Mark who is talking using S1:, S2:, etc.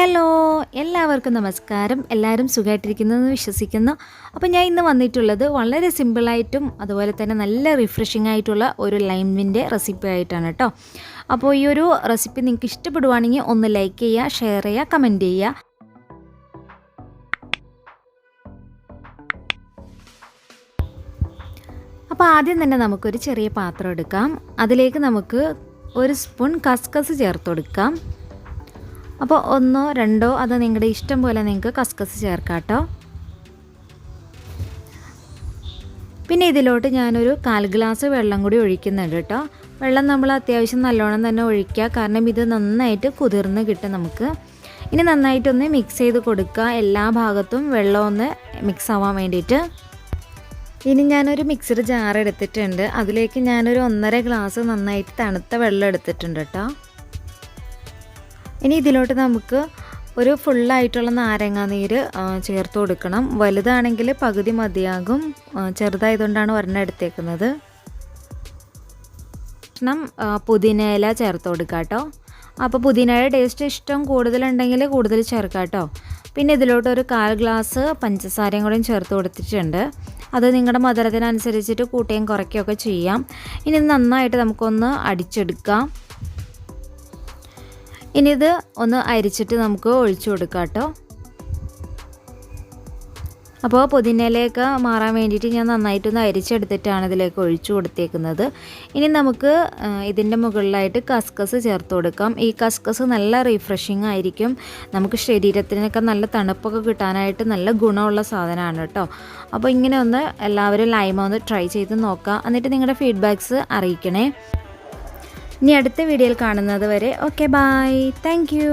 S1: Hello എല്ലാവർക്കും നമസ്കാരം. എല്ലാവരും സുഖമായിട്ടിരിക്കുന്നതെന്ന് വിശ്വസിക്കുന്നു. അപ്പോൾ ഞാൻ ഇന്ന് വന്നിട്ടുള്ളത് വളരെ സിമ്പിളായിട്ടും അതുപോലെ തന്നെ നല്ല റിഫ്രഷിംഗ് ആയിട്ടുള്ള ഒരു ലൈമിൻ്റെ റെസിപ്പി ആയിട്ടാണ് കേട്ടോ. അപ്പോൾ ഈ ഒരു റെസിപ്പി നിങ്ങൾക്ക് ഇഷ്ടപ്പെടുവാണെങ്കിൽ ഒന്ന് ലൈക്ക് ചെയ്യുക, ഷെയർ ചെയ്യുക, കമൻറ്റ് ചെയ്യുക. അപ്പോൾ ആദ്യം തന്നെ നമുക്കൊരു ചെറിയ പാത്രം എടുക്കാം. അതിലേക്ക് നമുക്ക് ഒരു സ്പൂൺ കസ്കസ് ചേർത്ത് കൊടുക്കാം. അപ്പോൾ ഒന്നോ രണ്ടോ അത് നിങ്ങളുടെ ഇഷ്ടം പോലെ നിങ്ങൾക്ക് കസ്കസ് ചേർക്കാം കേട്ടോ. പിന്നെ ഇതിലോട്ട് ഞാനൊരു 1/4 ഗ്ലാസ് വെള്ളം കൂടി ഒഴിക്കുന്നുണ്ട് കേട്ടോ. വെള്ളം നമ്മൾ അത്യാവശ്യം നല്ലോണം തന്നെ ഒഴിക്കുക, കാരണം ഇത് നന്നായിട്ട് കുതിർന്ന് കിട്ടും നമുക്ക്. ഇനി നന്നായിട്ടൊന്ന് മിക്സ് ചെയ്ത് കൊടുക്കുക, എല്ലാ ഭാഗത്തും വെള്ളം ഒന്ന് മിക്സ് ആവാൻ വേണ്ടിയിട്ട്. ഇനി ഞാനൊരു മിക്സഡ് ജാർ എടുത്തിട്ടുണ്ട്. അതിലേക്ക് ഞാനൊരു 1.5 ഗ്ലാസ് നന്നായിട്ട് തണുത്ത വെള്ളം എടുത്തിട്ടുണ്ട് കേട്ടോ. ഇനി ഇതിലോട്ട് നമുക്ക് ഒരു ഫുള്ളായിട്ടുള്ള നാരങ്ങാനീര് ചേർത്ത് കൊടുക്കണം. വലുതാണെങ്കിൽ പകുതി മതിയാകും, ചെറുതായതുകൊണ്ടാണ് ഒരെണ്ണം എടുത്തേക്കുന്നത്. പുതിനയില ചേർത്ത് കൊടുക്കുക കേട്ടോ. അപ്പോൾ പുതിനയുടെ ടേസ്റ്റ് ഇഷ്ടം കൂടുതലുണ്ടെങ്കിൽ കൂടുതൽ ചേർക്കാം കേട്ടോ. പിന്നെ ഇതിലോട്ട് ഒരു 1/4 ഗ്ലാസ് പഞ്ചസാരയും കൂടെയും ചേർത്ത് കൊടുത്തിട്ടുണ്ട്. അത് നിങ്ങളുടെ മധുരത്തിനനുസരിച്ചിട്ട് കൂട്ടുകയും കുറയ്ക്കുകയൊക്കെ ചെയ്യാം. ഇനി നന്നായിട്ട് നമുക്കൊന്ന് അടിച്ചെടുക്കാം. ഇനി ഇത് ഒന്ന് അരിച്ചിട്ട് നമുക്ക് ഒഴിച്ചു കൊടുക്കാം കേട്ടോ. അപ്പോൾ പുതിനയിലേക്ക് മാറാൻ വേണ്ടിയിട്ട് ഞാൻ നന്നായിട്ടൊന്ന് അരിച്ചെടുത്തിട്ടാണ് ഇതിലേക്ക് ഒഴിച്ചു കൊടുത്തേക്കുന്നത്. ഇനി നമുക്ക് ഇതിൻ്റെ മുകളിലായിട്ട് കസ്കസ് ചേർത്ത് കൊടുക്കാം. ഈ കസ്കസ് നല്ല റിഫ്രഷിംഗ് ആയിരിക്കും, നമുക്ക് ശരീരത്തിനൊക്കെ നല്ല തണുപ്പൊക്കെ കിട്ടാനായിട്ട് നല്ല ഗുണമുള്ള സാധനമാണ് കേട്ടോ. അപ്പോൾ ഇങ്ങനെ ഒന്ന് എല്ലാവരും ലൈമ ഒന്ന് ട്രൈ ചെയ്ത് നോക്കുക, എന്നിട്ട് നിങ്ങളുടെ ഫീഡ്ബാക്ക്സ് അറിയിക്കണേ. ഇനി അടുത്ത വീഡിയോയിൽ കാണുന്നത് വരെ ഓക്കെ, ബൈ, താങ്ക് യു.